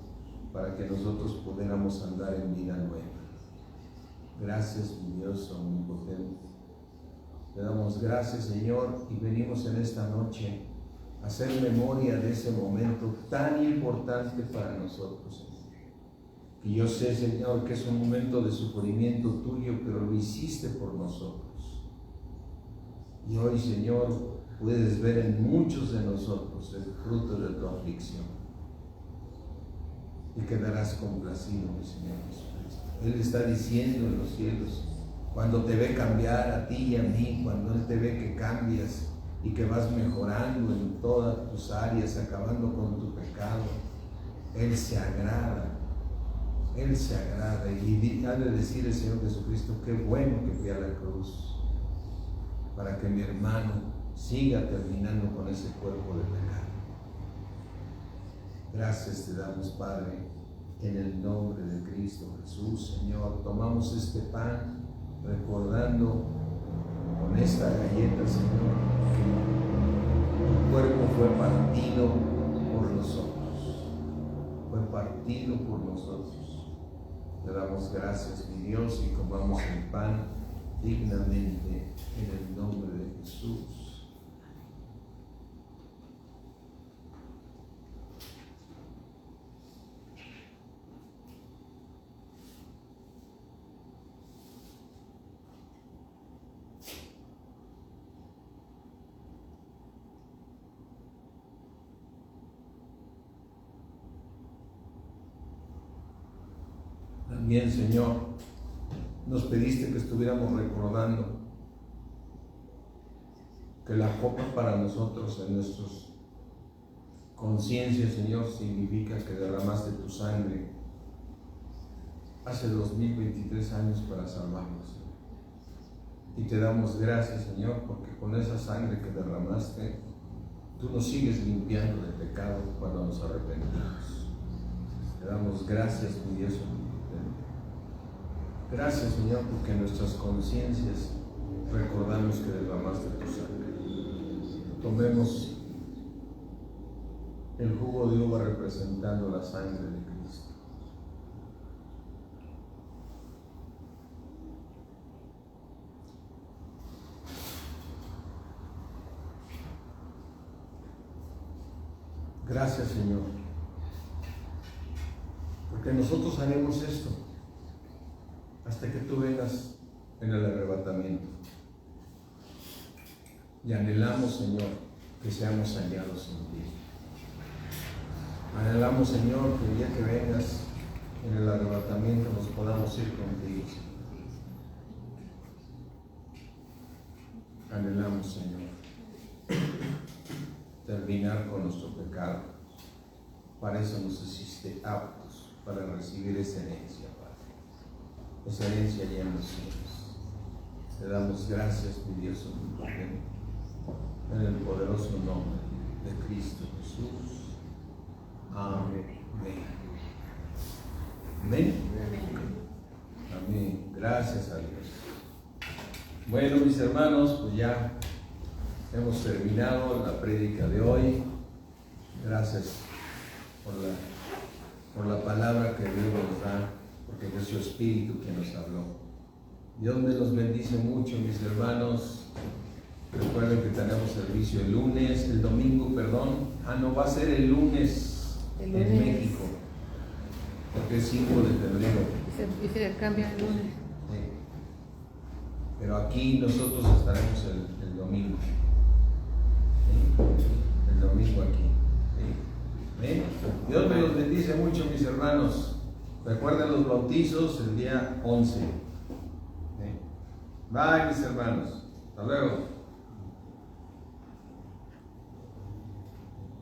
para que nosotros pudiéramos andar en vida nueva. Gracias, mi Dios omnipotente. Te damos gracias, Señor, y venimos en esta noche a hacer memoria de ese momento tan importante para nosotros, Señor. Que yo sé, Señor, que es un momento de sufrimiento tuyo, pero lo hiciste por nosotros. Y hoy, Señor, puedes ver en muchos de nosotros el fruto de tu aflicción. Y quedarás complacido, mi Señor Jesucristo. Él está diciendo en los cielos, cuando te ve cambiar a ti y a mí, cuando Él te ve que cambias y que vas mejorando en todas tus áreas, acabando con tu pecado, Él se agrada. Él se agrada y ha de decir el Señor Jesucristo, qué bueno que fui a la cruz, para que mi hermano siga terminando con ese cuerpo de pecado. Gracias te damos, Padre, en el nombre de Cristo Jesús. Señor, tomamos este pan recordando con esta galleta, Señor, que tu cuerpo fue partido por nosotros. Fue partido por nosotros. Te damos gracias, mi Dios, y comamos el pan dignamente en el nombre de Jesús. También, Señor, nos pediste que estuviéramos recordando que la copa para nosotros en nuestras conciencias, Señor, significa que derramaste tu sangre hace 2023 años para salvarnos. Y te damos gracias, Señor, porque con esa sangre que derramaste, tú nos sigues limpiando de pecado cuando nos arrepentimos. Te damos gracias, mi Dios. Gracias, Señor, porque en nuestras conciencias recordamos que derramaste tu sangre. Tomemos el jugo de uva representando la sangre de Cristo. Gracias, Señor, porque nosotros haremos esto hasta que tú vengas en el arrebatamiento. Y anhelamos, Señor, que seamos hallados en ti. Anhelamos, Señor, que el día que vengas en el arrebatamiento nos podamos ir contigo, Señor. Anhelamos, Señor, terminar con nuestro pecado. Para eso nos hiciste aptos, para recibir esa herencia, Padre. Esa herencia ya en los cielos. Te damos gracias, mi Dios omnipotente, en el poderoso nombre de Cristo Jesús. Amén. Amén. Amén. Gracias a Dios. Bueno, mis hermanos, pues ya hemos terminado la prédica de hoy. Gracias por la palabra que Dios nos da, porque fue su Espíritu quien nos habló. Dios me los bendice mucho, mis hermanos. Recuerden que tenemos servicio el lunes, el domingo, perdón. No, va a ser el lunes en México, porque es 5 de febrero. Y se cambia el lunes. Sí. Pero aquí nosotros estaremos el domingo. ¿Sí? El domingo aquí. ¿Sí? ¿Ven? Dios me los bendice mucho, mis hermanos. Recuerden los bautizos el día 11. ¿Sí? Bye, mis hermanos. Hasta luego.